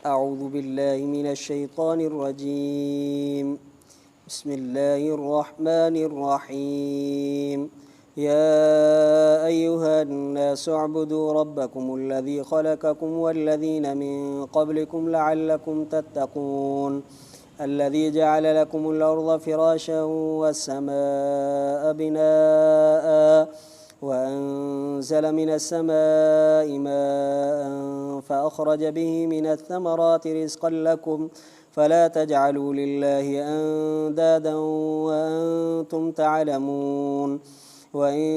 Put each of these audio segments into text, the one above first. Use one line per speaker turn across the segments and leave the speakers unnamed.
أعوذ بالله من الشيطان الرجيم بسم الله الرحمن الرحيم يا أيها الناس اعبدوا ربكم الذي خلقكم والذين من قبلكم لعلكم تتقون الذي جعل لكم الأرض فراشا والسماء بناء وأنزل من السماء ماء فأخرج به من الثمرات رزقا لكم فلا تجعلوا لله أندادا وأنتم تعلمون وإن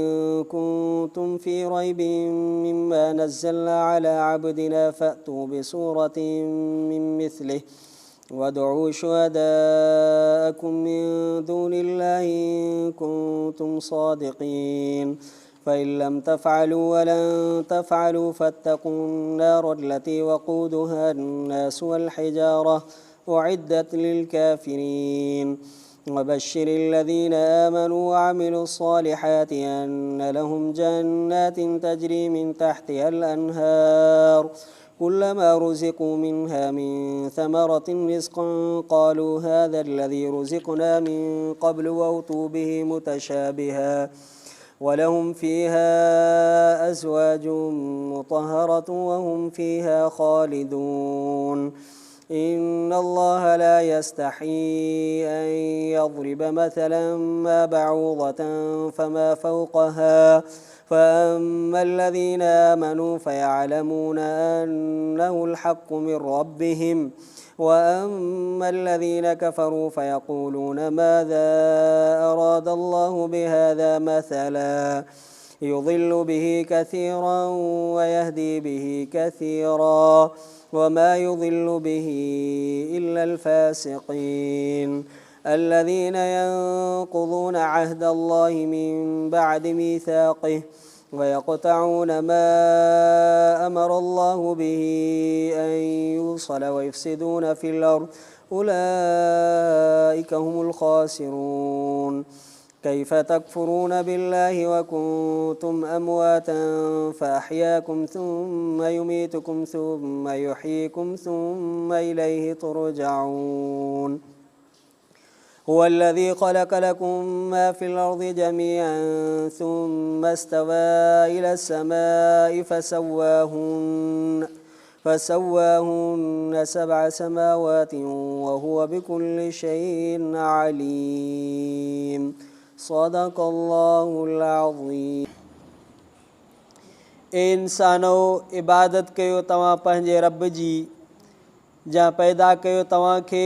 كنتم في ريب مما نزلنا على عبدنا فأتوا بسورة من مثله وادعوا شهداءكم من دون الله إن كنتم صادقين فإن لم تفعلوا ولن تفعلوا فاتقوا النار التي وقودها الناس والحجارة أعدت للكافرين وبشر الذين آمنوا وعملوا الصالحات أن لهم جنات تجري من تحتها الأنهار كلما رزقوا منها من ثمرة رزقا قالوا هذا الذي رزقنا من قبل وأتوا به متشابها ولهم فيها أزواج مطهرة وهم فيها خالدون إن الله لا يستحيي أن يضرب مثلا ما بعوضة فما فوقها فأما الذين آمنوا فيعلمون أنه الحق من ربهم وأما الذين كفروا فيقولون ماذا أراد الله بهذا مثلا يضل به كثيرا ويهدي به كثيرا وما يضل به إلا الفاسقين الذين ينقضون عهد الله من بعد ميثاقه ويقطعون ما أمر الله به أن يوصل ويفسدون في الأرض أولئك هم الخاسرون كيف تكفرون بالله وكنتم أمواتا فأحياكم ثم يميتكم ثم يحييكم ثم إليه ترجعون هو الذي خلق لكم ما في الأرض جميعا ثم استوى إلى السماء فسواهن 7 سماوات وهو بكل شيء عليم صدق الله العظيم इंसानो इबादत कयो तव्हां पंहिंजे रब जी जंहिं पैदा कयो तव्हांखे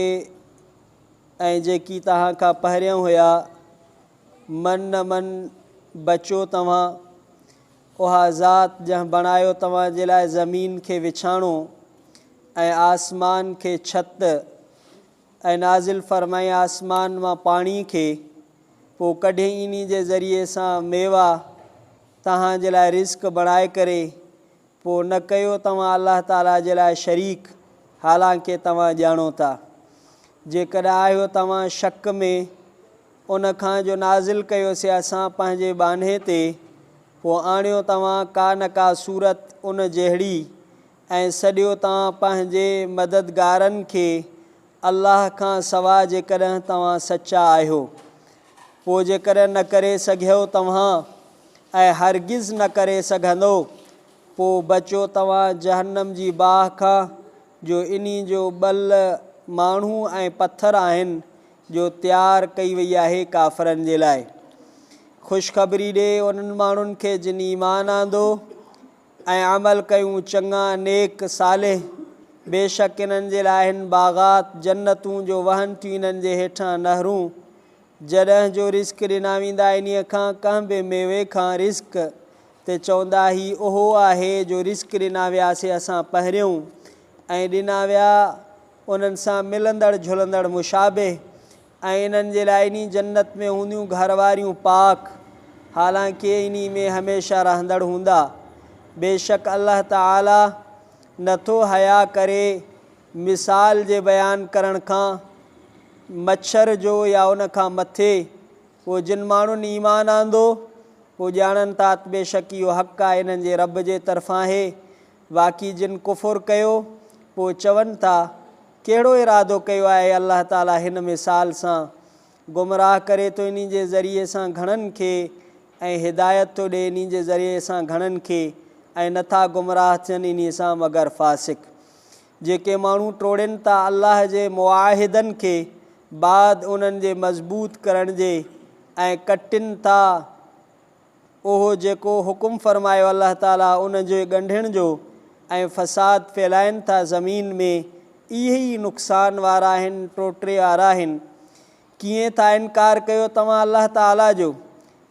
ऐं जेकी तव्हां खां पहिरियों हुया मन न मन बचो तव्हां उहा ज़ात जंहिं बणायो तव्हांजे लाइ ज़मीन खे विछाणो ऐं आसमान खे छत ऐं नाज़िल फरमाई आसमान मां पाणी खे पोइ कढे इन जे ज़रिए सां मेवा तव्हांजे लाइ रिस्क बणाए करे पोइ न कयो तव्हां अलाह ताला जे लाइ शरीक हालांकि तव्हां ॼाणो था जेकॾहिं आहियो तव्हां शक में उन खां जो नाज़िल कयोसीं असां पंहिंजे बाने ते पोइ आणियो तव्हां का न का सूरत उन जहिड़ी ऐं सॼियो तव्हां पंहिंजे मददगारनि खे अलाह खां सवाइ जेकॾहिं तव्हां सचा आहियो पोइ जेकॾहिं न करे सघियो तव्हां ऐं हरगिज़ न करे सघंदो पोइ बचो तव्हां जहन्नम जी बाह खां जो इन्ही जो ॿल माण्हू ऐं पत्थर आहिनि जो तयारु कई वई आहे काफ़रनि जे लाइ ख़ुशख़बरी ॾे उन्हनि माण्हुनि खे जिन ईमान आंदो ऐं अमल कयूं चङा नेक सालेह बेशक इन्हनि जे लाइ आहिनि बाग़ात जन्नतूं जो वहनि थियूं इन्हनि जे हेठां नहरूं जॾहिं जो रिस्क ॾिना वेंदा इन्हीअ खां कंहिं बि मेवे खां रिस्क ते चवंदा ही उहो आहे जो रिस्क ॾिना वियासीं असां पहिरियों ऐं ॾिना विया उन्हनि सां मिलंदड़ झुलंदड़ मुशाबे ऐं इन्हनि जे लाइ इन जन्नत में हूंदियूं घरवारियूं पाक हालांकि इन में हमेशह रहंदड़ हूंदा बेशक अल्लाह ताला नथो हया करे मिसाल जे बयान करण खां मच्छर जो या उन खां मथे पोइ जिन माण्हुनि ईमान आंदो पोइ ॼाणनि था बेशक इहो हक़ आहे इन्हनि जे रब जे तरफ़ां आहे बाक़ी जिन कुफ़ुर कयो पोइ चवनि था कहिड़ो इरादो कयो आहे अलाह ताला हिन मिसाल सां, गुमराह करे थो इन जे ज़रिए सां घणनि खे ऐं हिदायत थो ॾिए इन जे ज़रिए सां घणनि खे, ऐं नथा गुमराह थियनि इन सां मगर फ़ासिक। जेके माण्हू टोड़नि था अलाह जे मुआहिदनि खे बाद उन्हनि जे मज़बूत करण जे ऐं कटिन था उहो जेको हुकुम फ़रमायो अलाह ताला उन जे ॻंढिण जो ऐं फ़साद फैलाइनि था ज़मीन में, इहे ई नुक़सान वारा आहिनि, टोटरे वारा आहिनि। कीअं था इनकार कयो तव्हां अलाह ताला जो,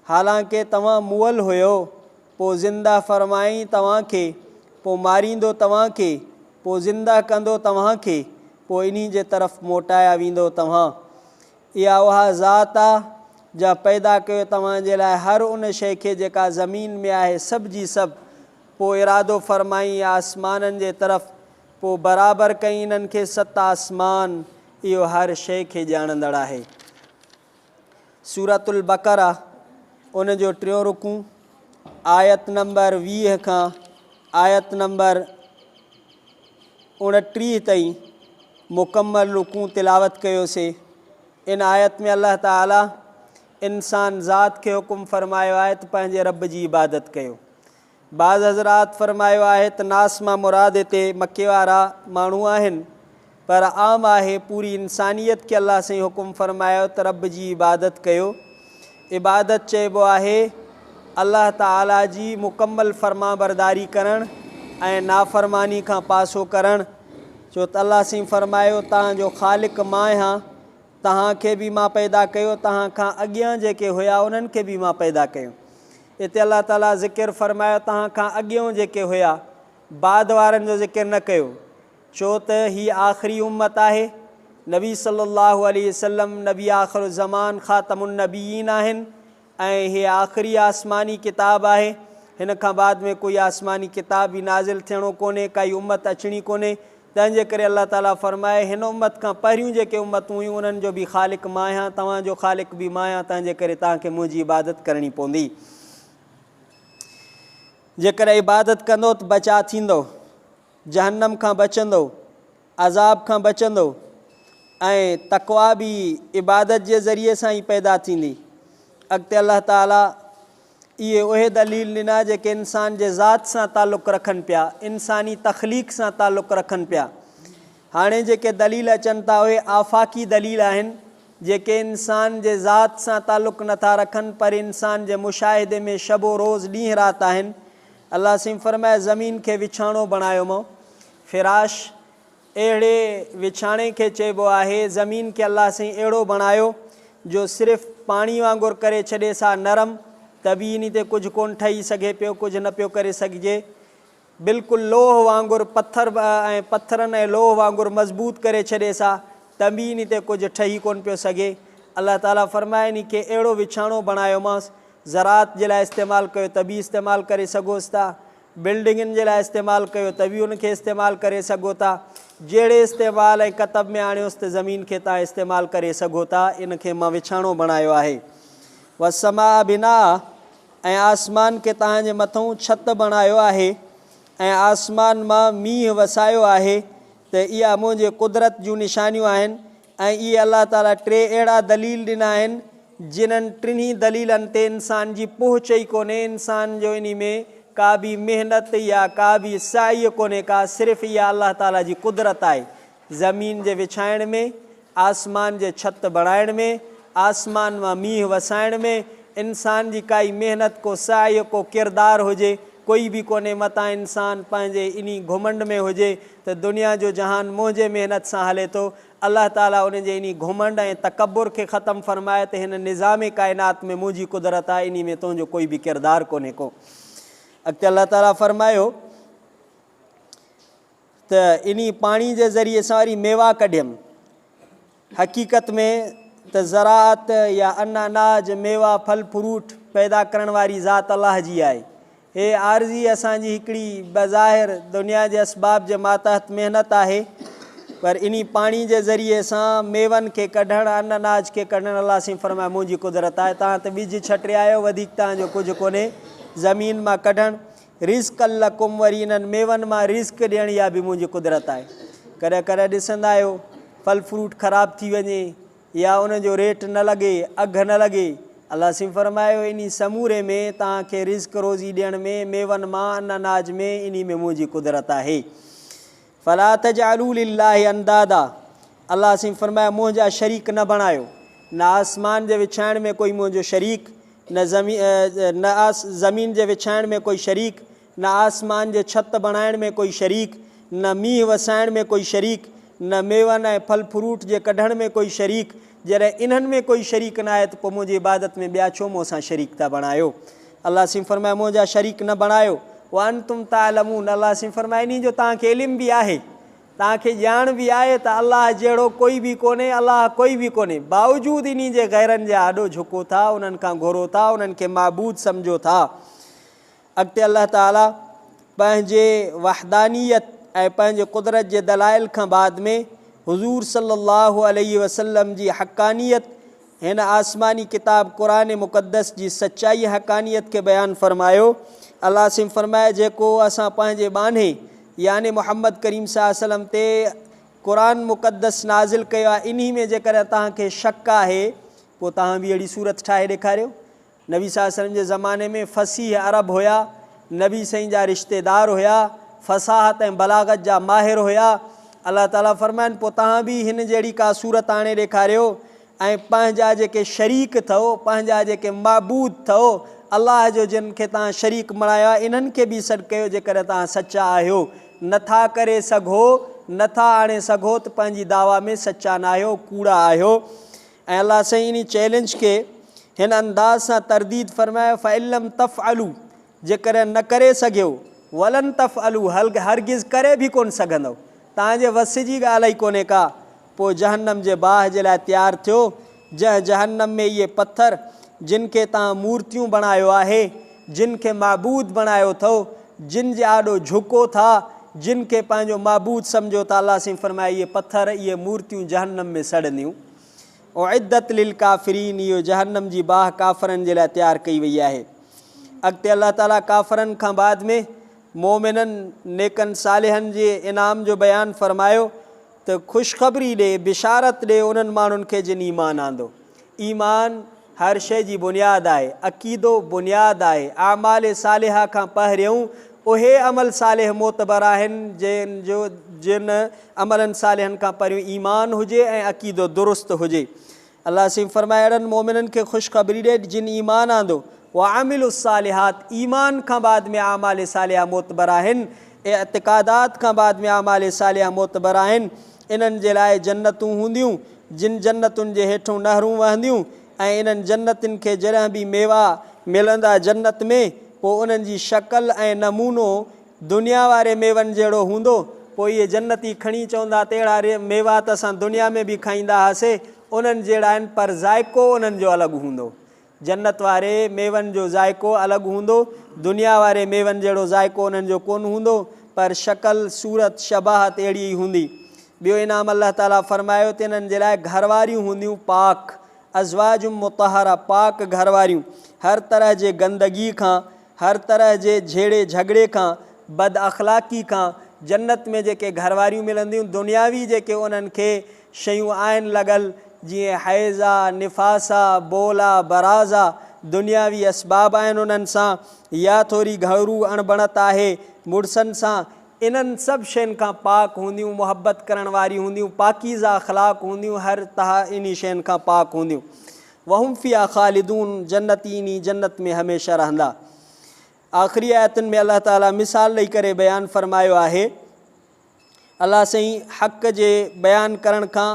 हालांकि तव्हां मुअल हुयो, पोइ ज़िंदा फ़रमाई तव्हांखे, पोइ मारींदो तव्हांखे, पोइ ज़िंदा कंदो तव्हांखे, पोइ इन जे तरफ़ मोटाया वेंदो तव्हां। इहा उहा ज़ात आहे जा पैदा कयो तव्हांजे लाइ हर उन शइ खे जेका ज़मीन में आहे सभु जी सभु, पोइ इरादो फ़रमाई आसमाननि जे तरफ़, पोइ बराबरि कई इन्हनि खे 7 आसमान, इहो हर शइ खे ॼाणंदड़ आहे। सूरतुल बक़रा उन जो 3 रुकू आयत नंबर 20 खां आयत नंबर 29 ताईं मुकम्मल रुकू तिलावत कयोसीं। इन आयत में अल्लाह ताला इंसान ज़ात खे हुकुम फ़रमायो आहे त पंहिंजे रब जी इबादत कयो। बाज़ हज़रात फ़रमायो आहे त नास मां मुराद हिते मके वारा माण्हू आहिनि, पर आम आहे पूरी इंसानियत खे अल्लाह साईं हुकुम फ़रमायो त रब जी इबादत कयो। इबादत चइबो आहे अल्लाह ताला जी मुकम्मल फ़र्मा बरदारी करणु ऐं नाफ़रमानी खां पासो करणु। छो त अल्लाह साईं फ़रमायो तव्हांजो ख़ालिक मां आहियां, तव्हांखे बि मां पैदा कयो, तव्हां खां अॻियां जेके हुया उन्हनि खे बि मां पैदा कयो। हिते अल्लाह ताला ज़िक्र फ़रमायो तव्हां खां अॻियों जेके हुया, बाद वारनि जो ज़िक्र न कयो, छो त हीअ आख़िरी उम्मत आहे। नबी सल्लल्लाहु अलैहि वसल्लम नबी आख़िर ज़मान ख़ातमुन नबीयीन आहिनि ऐं हीअ आख़िरी आसमानी किताब आहे। हिन खां बाद में कोई आसमानी किताब बि नाज़िल थियणो कोन्हे, काई उम्मत अचणी कोन्हे। तंहिंजे करे अल्लाह ताला फ़रमाए हिन उम्मत खां पहिरियों जेके उम्मतूं हुयूं उन्हनि जो बि ख़ालिक मां आहियां, तव्हांजो ख़ालिक बि मां आहियां, तंहिंजे करे तव्हांखे मुंहिंजी इबादत करणी पवंदी। जेकर इबादत कंदो त बचा थींदो, जहन्नम खां बचंदो, अज़ाब खां बचंदो, ऐं तक़वा बि इबादत जे ज़रिए सां ई पैदा थींदी। अॻिते अल्लाह ताला इहे उहे दलील ॾिना जेके इंसान जे ज़ात सां तालुक़ रखनि पिया, इंसानी तख़लीक़ सां तालुक़ रखनि पिया। हाणे जेके दलील अचनि था उहे आफ़ाक़ी दलील आहिनि, जेके इंसान जे ज़ात सां तालुक़ नथा रखनि पर इंसान जे मुशाहिदे में शबो रोज़ ॾींहुं राति आहिनि। अल्लाह साईं फ़रमाए ज़मीन खे विछाणो बणायो मां, फ़िराश अहिड़े विछाणे खे चइबो आहे। ज़मीन खे अल्लाह साईं अहिड़ो बणायो जो सिर्फ़ु पाणी वांगुरु करे छॾे सा नरम, त बि इन ते कुझु कोन ठही सघे पियो, कुझु न पियो करे सघिजे। बिल्कुलु लोह वांगुरु ऐं पथरनि ऐं लोह वांगुरु मज़बूत करे छॾे सा, त बि इन ते कुझु ठही कोन पियो सघे। अल्लाह ताला फ़रमाए इन खे अहिड़ो विछाणो बणायोमांसि, ज़रात जे लाइ इस्तेमालु कयो त बि इस्तेमालु करे सघोसि था, बिल्डिंगुनि जे लाइ इस्तेमालु कयो त बि उनखे इस्तेमालु करे सघो था। जहिड़े इस्तेमालु ऐं कतब में आणियोसि त ज़मीन खे तव्हां इस्तेमालु करे सघो था। इन खे मां विछाणो बणायो आहे। वसमा बिना ऐं आसमान खे तव्हांजे मथां छत बणायो आहे ऐं आसमान मां मींहुं वसायो आहे, त इहा मुंहिंजे कुदरत जूं निशानियूं आहिनि। ऐं इहे अल्लाह ताला 3 अहिड़ा दलील ॾिना आहिनि जिन्हनि 3 दलीलनि ते इंसान जी पहुच ई कोन्हे, इंसान जो इन में का बि महिनत या का बि साई कोन्हे का, सिर्फ़ु इहा अल्लाह ताला जी कुदरत आहे। ज़मीन जे विछाइण में, आसमान जे छत बणाइण में, आसमान मां मींहुं वसाइण में इंसान जी काई महिनत को साई को किरदारु हुजे कोई बि कोन्हे। मतां इंसान पंहिंजे इन घुमंड में हुजे त दुनिया जो जहान मुंहिंजे महिनत सां हले थो। अल्लाह ताला उन जे इन घुमंड ऐं तकबुर खे ख़तमु फ़रमाए त हिन निज़ाम काइनात में मुंहिंजी कुदरत आहे, इन में तुंहिंजो कोई बि किरदारु कोन्हे को। अॻिते अल्लाह ताला फ़रमायो त इन पाणी जे ज़रिए सां वरी मेवा कढियमि। हक़ीक़त में त ज़राअत या अनाज मेवा फल फ्रूट पैदा करण वारी ज़ात अलाह जी आहे। हे आर्ज़ी असांजी हिकिड़ी बज़ाहिर दुनिया जे असबाब जे मातहत महिनत आहे, पर इन पाणी जे ज़रिए सां मेवनि खे कढणु, अनाज खे कढणु अल्लाह साईं फ़रमाए मुंहिंजी कुदरत आहे। तव्हां त ॿिज छटे आहियो, वधीक तव्हांजो कुझु कोन्हे। ज़मीन मां कढणु रिज़्क़ लकुम, वरी इन्हनि मेवनि मां रिज़्क ॾियणु, इहा बि मुंहिंजी कुदरत आहे। कॾहिं कॾहिं ॾिसंदा आहियो फल फ्रूट ख़राबु थी वञे या उन जो रेट न लॻे, अघु न लॻे। अलाह सिं फरमायो इन समूरे में तव्हांखे रिज़्क़ रोज़ी ॾियण में, मेवनि मां, अन अनाज में, इन में मुंहिंजी कुदरत आहे। फला तजअलू लिल्लाहि अंदादा, अलाह सिं फरमायो मुंहिंजा शरीक न बणायो। न आसमान जे विछाइण में कोई मुंहिंजो शरीक, न ज़मीन जे विछाइण में कोई शरीक, न आसमान जे छत बणाइण में कोई शरीक, न मींहुं वसाइण में कोई शरीक, न मेवनि ऐं फल फ्रूट जे कढण में कोई शरीक। जॾहिं इन्हनि में कोई शरीक न आहे त पोइ मुंहिंजी इबादत में ॿिया छो मूं सां शरीक था बणायो। अलाह सिं फरमाए मुंहिंजा शरीक न बणायो। वन तुम तालमून, अलाह सिं फरमाए इन जो तव्हांखे इल्मु बि आहे, तव्हांखे ॼाण बि आहे त अलाह जहिड़ो कोई बि कोन्हे, अलाह कोई बि कोन्हे। बावजूदि इन जे गैरनि जे आॾो झुको था, उन्हनि खां घुरो था, उन्हनि खे माबूद सम्झो था। अॻिते अलाह ताला पंहिंजे वहदानियत ऐं पंहिंजे कुदरत जे दलाइल खां बाद में हुज़ूर सल्लल्लाहु अलैहि वसल्लम जी हक़ानियत, हिन आसमानी किताब क़ुरान मुक़द्दस जी सचाई हक़ानियत खे बयानु फ़रमायो। अलाह सिं फरमाए जेको असां पंहिंजे बाने याने मोहम्मद करीम सल्लल्लाहु अलैहि वसल्लम ते क़ुरान मुक़द्दस नाज़िल कयो आहे, इन में जेकॾहिं तव्हांखे शक आहे पोइ तव्हां बि अहिड़ी सूरत ठाहे ॾेखारियो। नबी सल्लल्लाहु अलैहि वसल्लम जे ज़माने में फ़सीह अरब हुया, नबी साईं जा रिश्तेदार हुया, फ़साहत ऐं बलागत जा माहिर हुया। अलाह ताला फरमाइनि पोइ तव्हां बि हिन जहिड़ी का सूरत आणे ॾेखारियो ऐं पंहिंजा जेके शरीक अथव, पंहिंजा जेके माबूद अथव, अलाह जो जिन खे तव्हां शरीक बणायो आहे, इन्हनि खे बि सॾु कयो जेकॾहिं तव्हां सचा आहियो। नथा करे सघो, नथा आणे सघो त पंहिंजी दावा में सचा न आहियो, कूड़ा आहियो। ऐं अलाह साईं इन चैलेंज खे हिन अंदाज़ सां तरदीद फरमायो, फ़इल्लम तफ़अलू, जेकॾहिं न करे सघियो, वलन तफ़अलू, हरगिज़ करे बि कोन सघंदव, तव्हांजे वस जी ॻाल्हि ई कोन्हे का, पोइ जहन्नम जे बाहि जे लाइ तयारु थियो। जंहिं जहन्नम में इहे पत्थर जिन खे तव्हां मूर्तियूं बणायो आहे, जिन खे माबूद बणायो अथव, जिन जे आॾो झुको था, जिन खे पंहिंजो माबूद सम्झो था, अलाह सिं फरमाए इहे पत्थर, इहे मूर्तियूं जहन्नम में सड़ंदियूं। उइद्दत लिल काफ़िरीन, इहो जहन्नम जी बाह काफ़रनि जे लाइ तयारु कई वई आहे। अॻिते अलाह ताला काफ़रनि खां बाद में मोमिननि नेकनि सालिहनि जे इनाम जो बयानु फ़रमायो त ख़ुशख़बरी ॾे, बिशारत ॾे उन्हनि माण्हुनि खे जिन ईमान आंदो। ईमान हर शइ जी बुनियादु आहे, अक़ीदो बुनियादु आहे। आमाल सालिहा खां पहिरियों उहे अमल सालिह मोतबर आहिनि जिन अमलनि सालिहनि खां पहिरियों ईमान हुजे ऐं अक़ीदो दुरुस्त हुजे। अलाह सिं फरमाए अहिड़नि मोमिननि खे ख़ुशख़बरी ॾे जिन ईमान आंदो। व आमिलुस सालिहात, ईमान खां बाद में आमाल सालिहा मोतबर आहिनि, एतिक़ादात खां बाद में आमाल सालिहा मोतबर आहिनि। इन्हनि जे लाइ जन्नतूं हूंदियूं, जिन जन्नतुनि जे हेठों नहरूं वहंदियूं, ऐं इन्हनि जन्नतुनि खे जॾहिं बि मेवा मिलंदा जन्नत में, पोइ उन्हनि जी शक्ल ऐं नमूनो दुनिया वारे मेवनि जहिड़ो हूंदो। पोइ इहे जन्नती खणी चवंदा त अहिड़ा मेवा त असां दुनिया में बि खाईंदा हुआसीं, उन्हनि जहिड़ा आहिनि, पर ज़ाइक़ो उन्हनि जो अलॻि हूंदो। जन्नत वारे मेवनि जो ज़ाइक़ो अलॻि हूंदो, दुनिया वारे मेवनि जहिड़ो ज़ाइक़ो उन्हनि जो कोन हूंदो, पर शक्ल सूरत शबाहत अहिड़ी ई हूंदी। ॿियो इनाम अलाह ताला फ़रमायो त इन्हनि जे लाइ घरवारियूं हूंदियूं पाक, अज़वाजुम मुतहरा, पाक घरवारियूं, हर तरह जे गंदगी खां, हर तरह जे झेड़े झगड़े खां, बद अख़लाक़ी खां। जन्नत में जेके घरवारियूं मिलंदियूं, दुनियावी जेके उन्हनि खे शयूं आहिनि लॻल, जीअं हैज़ा, निफ़ासा, बोला, बराज़ा, दुनियावी असबाब आहिनि उन्हनि सां, या थोरी घरू अणबणत आहे मुड़सनि सां, इन्हनि सभु शयुनि खां पाक हूंदियूं, मुहबत करण वारियूं हूंदियूं, पाकीज़ा अख़लाक़ हूंदियूं, हर तरह इन शयुनि खां पाक हूंदियूं। वहुम फ़िहा ख़ालिदून, जन्नती इन जन्नत में हमेशह रहंदा। आख़िरी आयतुनि में अलाह ताला मिसाल ॾेई करे बयानु फ़रमायो आहे। अलाह साईं हक़ जे बयानु करण खां,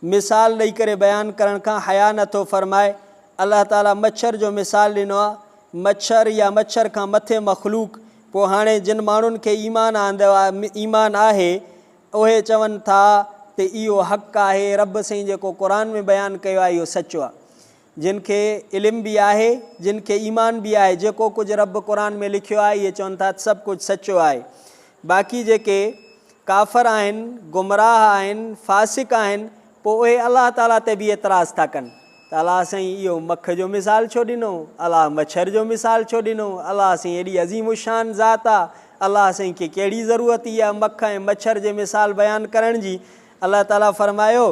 मिसाल ॾेई करे बयानु करण खां हया नथो फ़रमाए। अलाह ताला मच्छर जो मिसाल ॾिनो आहे, मच्छर या मच्छर खां मथे मख़लूक। पोइ हाणे जिन माण्हुनि खे ईमान आंदो आहे, ईमान आहे, उहे चवनि था त इहो हक़ आहे, रब साईं जेको क़ुरान में बयानु कयो आहे इहो सचो आहे। जिन खे इल्मु बि आहे, जिन खे ईमान बि आहे, जेको कुझु रब क़ुरान में लिखियो आहे इहे चवनि था सभु कुझु सचो आहे। बाक़ी जेके काफ़र आहिनि, गुमराह आहिनि, फ़ासिक़ आहिनि, पोइ उहे अलाह ताला ते बि एतिराज़ था कनि त अलाह साईं इहो मख जो मिसाल छो ॾिनो, अलाह मच्छर जो मिसाल छो ॾिनो, अलाह साईं एॾी अज़ीम शान ज़ात आहे, अल्लाह साईं खे कहिड़ी ज़रूरत इहा मख ऐं मच्छर जे मिसाल बयानु करण जी। अलाह ताला फरमायो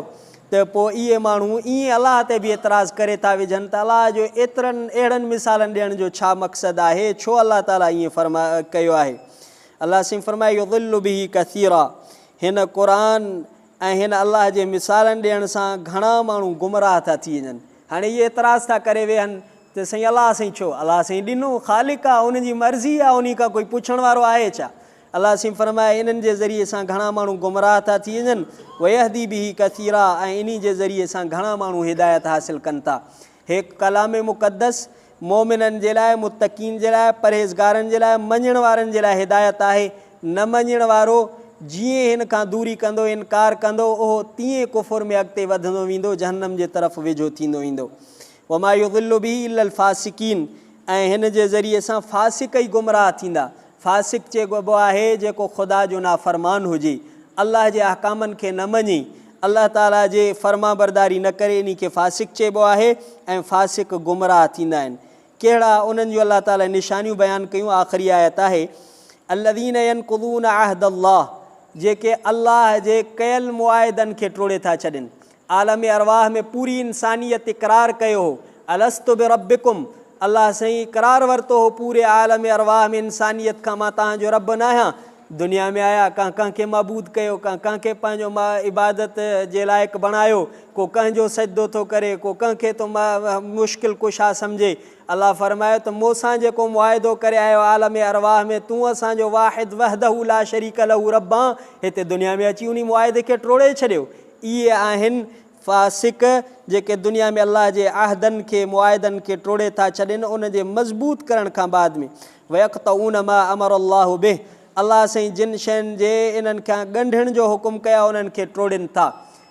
त पोइ इहे माण्हू ईअं अलाह ते बि एतिराज़ु करे था विझनि त अलाह जो एतिरनि अहिड़नि मिसालनि ॾियण जो छा मक़सदु आहे, छो अलाह ताला ईअं कयो आहे। अलाह साईं फरमायो युदिल्लु बिही कसीरा, हिन क़ुरान ऐं हिन अलाह जे मिसालनि ॾियण सां घणा माण्हू गुमराह था थी वञनि। हाणे इहे एतिराज़ु था करे वेहनि त साईं अलाह साईं छो, अलाह साईं ॾिनो ख़ालिक आहे, उनजी मर्ज़ी आहे, उन खां कोई पुछण वारो आहे छा। अलाह साईं फरमाए इन्हनि जे ज़रिए सां घणा माण्हू गुमराह था थी वञनि। वयहदी बिही कसीरा, ऐं इन जे ज़रिए सां घणा माण्हू हिदायत हासिलु कनि था। हिकु कलाम मुक़दस मोमिननि जे लाइ, मुतक़ीन जे लाइ, परहेज़गारनि जे लाइ, मञण वारनि जे लाइ हिदायत आहे। न मञण वारो जीअं हिन खां दूरी कंदो, इनकार कंदो, उहो तीअं कुफ़ुर में अॻिते वधंदो वेंदो, जहन्नम जे तरफ़ वेझो थींदो वेंदो। वमा युदिल्लु बिही इल्लल फासिकीन, ऐं हिन जे ज़रिए सां फासिक ई गुमराह थींदा। फासिक चइबो आहे जेको ख़ुदा जो नाफ़रमान हुजे, अलाह जे अहकामनि खे न मञे, अलाह ताला जे फर्मा बरदारी न करे, इन खे फासिक चइबो आहे। ऐं फासिक गुमराह थींदा आहिनि। कहिड़ा, उन्हनि जूं अलाह ताला निशानियूं बयानु कयूं। आख़िरी आयत आहे अल्लज़ीन यनक़ुदून अहदल्लाह, जेके अलाह जे कयल मुआहिदनि खे टोड़े था छॾनि। आलम अरवाह में पूरी इंसानियत इक़रार कयो हो अलस्तु बिरब्बिकुम, अलाह साईं इक़रार वरितो हो पूरे आलम अरवाह में इंसानियत खां, मां तव्हांजो रब न आहियां। दुनिया में आया, कंहिंखे मबूद कयो, कंहिंखे पंहिंजो इबादत जे लाइक़ु बणायो, को कंहिंजो सजदो थो करे, को कंहिंखे थो मुश्किल कुशा सम्झे। अलाह फरमायो त मूंसां जेको मुआहिदो करे आयो आलम अरवाह में, तूं असांजो वाहिद वहदहू ला शरीक लहू रब आं, हिते दुनिया में अची उन मुआहिदे खे टोड़े छॾियो। इहे आहिनि फासिक जेके दुनिया में अलाह जे अहदनि खे, मुआहिदनि खे टोड़े था छॾनि, उन जे मज़बूत करण खां बाद में। वयक़तऊन मा अमर अल्लाहु बिह, अलाह साईं जिन शयुनि जे इन्हनि खां ॻंढिण जो हुकुम कया उन्हनि खे टोड़नि था।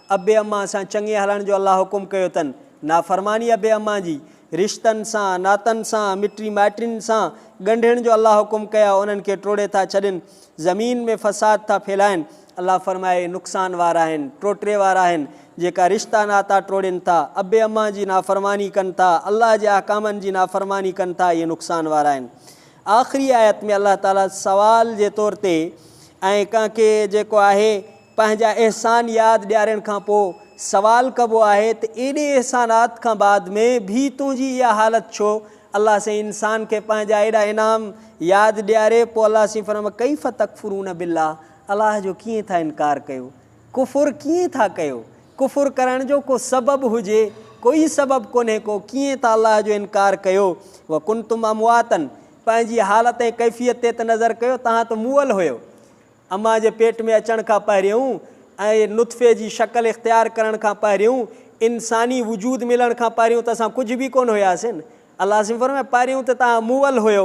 अबे अम्मा सां चङे हलण जो अलाह हुकुम कयो अथनि, नाफ़रमानी अबे अम्मा जी, रिश्तनि सां, नातनि सां, मिटी माइटियुनि सां ॻंढिण जो अलाह हुकुम कया, उन्हनि खे टोड़े था छॾनि। ज़मीन में फ़साद था फैलाइनि। अलाह फरमाए नुक़सान वारा आहिनि, टोटरे वारा आहिनि जेका रिश्ता नाता टोड़नि था, अबे अम्मा जी नाफ़रमानी कनि था, अलाह जे अहकामनि जी नाफ़रमानी कनि था, इहे नुक़सान वारा आहिनि। आख़िरी आयत में अलाह ताला सवाल जे तौर ते ऐं कंहिंखे जेको आहे पंहिंजा अहसान यादि ॾियारण खां पोइ सवाल कबो आहे त एॾे अहसानात खां बाद में भी तुंहिंजी इहा हालत छो। अलाह साईं इंसान खे पंहिंजा एॾा इनाम यादि ॾियारे, पोइ अलाह साईं फरमाए कैफ़ तकफ़ुरून बिल्लाह, अलाह जो कीअं था इनकार कयो, कुफ़ुर कीअं था कयो। कुफ़ुर करण जो को सबबु हुजे, कोई सबबु कोन्हे को, कीअं त अलाह जो इनकार कयो। व कुंतुम अमवातन, पंहिंजी हालत ऐं कैफ़ियत ते त नज़र कयो, तव्हां त मुअल हुयो। अम्मा जे पेट में अचण खां पहिरियों ऐं नुतफ़े जी शक्ल इख़्तियार करण खां पहिरियों, इंसानी वजूद मिलण खां पहिरियों त असां कुझु बि कोन हुयासीं न। अलाह साईं फरमाए पहिरियों त तव्हां मुअल हुयो,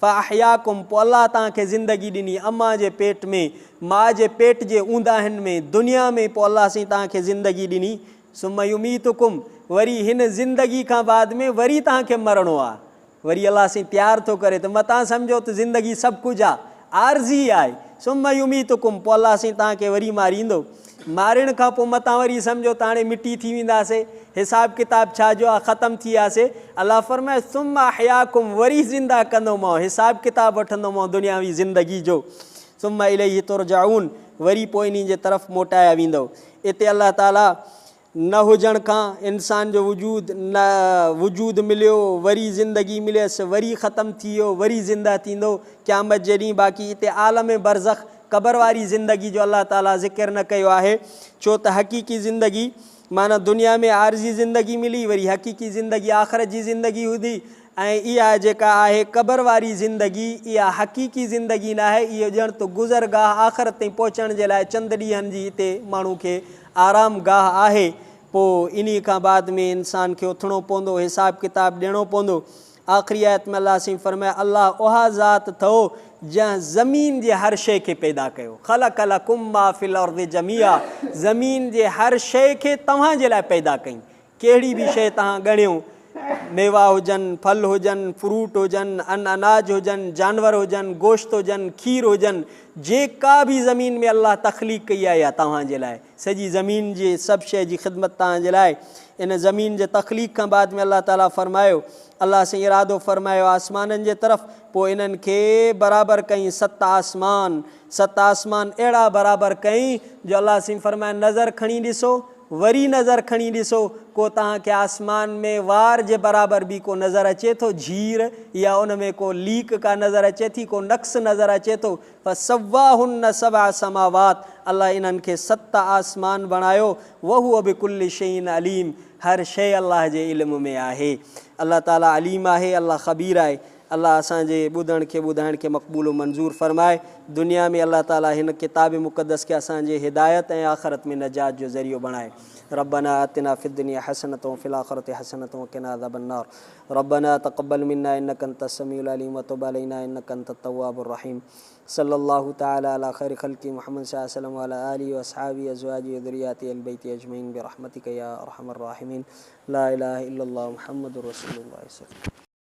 फ़अहयाकुम, पोइ अलाह तव्हांखे ज़िंदगी ॾिनी अम्मा जे पेट में, माउ जे पेट जे ऊंदाहिनि में, दुनिया में, पोइ अलाह साईं तव्हांखे ज़िंदगी ॾिनी। सुम्मा युमीतुकुम, वरी हिन ज़िंदगी खां बाद में वरी तव्हांखे मरणो आहे। वरी अलाह साईं तयारु थो करे त मतां सम्झो त ज़िंदगी सभु कुझु आहे, आरज़ी आहे। सुम्मा युमीतुकुम, पोइ अलाह साईं तव्हांखे वरी मारींदो। मारण खां पोइ मतां वरी सम्झो त हाणे मिटी थी वेंदासीं, हिसाब किताब छा जो आहे, ख़तमु थी वियासीं। अलाह फरमाए सुम्मा अहयाकुम, वरी ज़िंदा कंदोमांव, हिसाब किताब वठंदोमांव दुनियावी ज़िंदगी जो। सुम्मा इलैहि तुरजाऊन, वरी पोइ इन जे तरफ़ मोटाया वेंदो। इते अलाह ताला न हुजण खां इंसान जो वजूद मिलियो, वरी ज़िंदगी मिलियसि, वरी ख़तमु थी वियो, वरी ज़िंदा थींदो क़यामत जे ॾींहुं। बाक़ी हिते आलम बरज़ख, क़बर वारी ज़िंदगी जो अलाह ताला ज़िक्र न कयो आहे, छो त हक़ीक़ी ज़िंदगी माना दुनिया में आरज़ी ज़िंदगी मिली, वरी हक़ीक़ी ज़िंदगी आख़िरत जी ज़िंदगी हूंदी। ऐं इहा जेका आहे क़बर वारी ज़िंदगी, इहा हक़ीक़ी ज़िंदगी न आहे, इहो ॼण त गुज़रगाह आख़िरत ताईं पहुचण जे लाइ चंद ॾींहंनि जी हिते माण्हू खे आराम गाह आहे। पोइ इन खां बाद में इंसान खे उथिणो पवंदो, हिसाब किताब ॾियणो पवंदो। आख़िरी आयत में अलाह साईं फरमाए अलाह उहा ज़ात अथव जंहिं ज़मीन जे हर शइ खे पैदा कयो। ख़लक़ लकुम मा फ़िल अर्ज़ि जमीआ, ज़मीन जे हर शइ खे तव्हां जे लाइ पैदा कई। कहिड़ी बि शइ तव्हां ॻणियो मेवा हुजनि, फल हुजनि, फ्रूट हुजनि, अनाज हुजनि, जानवर हुजनि, गोश्त हुजनि, खीर हुजनि, जेका बि ज़मीन में अल्लाह तख़लीक़ कई आहे तव्हांजे लाइ, सॼी ज़मीन जी सभु शइ जी ख़िदमत तव्हांजे लाइ। इन ज़मीन जे तख़लीक़ खां बाद में अल्लाह ताला फ़रमायो, अल्लाह से इरादो फ़रमायो आसमाननि जे तरफ़, पोइ इन्हनि खे बराबरि कई, सत आसमान अहिड़ा बराबरि कई जो अल्लाह से फ़रमाए नज़र खणी ॾिसो, वरी नज़र खणी ॾिसो, को तव्हांखे आसमान में वार जे बराबरि बि को नज़र अचे थो झीर, या उन में को लीक का नज़र अचे थी, को नक्स नज़र अचे थो। फसव्वाहुन्न सबअ समावात, अल्लाह इन्हनि खे सत आसमान बणायो। वहुव बिकुल्लि शैइन अलीम, हर शइ अल्लाह जे इल्म में आहे। अल्लाह ताला अलीम आहे, अल्लाह ख़बीर आहे। अल्लाह असांजे ॿुधण खे ॿुधाइण खे मक़बूल मंज़ूर फ़रमाए। दुनिया में अल्लाह ताला हिन किताब मुक़द्दस खे असांजे हिदायत ऐं आख़िरत में नजात जो ज़रियो बणाए। रब्बना आतिना फ़िद दुनिया हसनतन व फ़िल आख़िरति हसनतन व क़िना अज़ाबन्नार। रब्बना तक़ब्बल मिन्ना इन्नका अंतस समीउल अलीम व तुब अलैना इन्नका अंतत तव्वाबुर रहीम। सल्लल्लाहु तआला अला खैरि खल्क़ि मुहम्मद सल्लल्लाहु अलैहि वसल्लम व अला आलिहि व अस्हाबिहि अज़वाजिहि व ज़ुर्रिय्यतिहि अहल बैति अजमईन बिरहमतिका या अरहमर राहिमीन। ला इलाहा इल्लल्लाह मुहम्मदुर रसूलुल्लाह।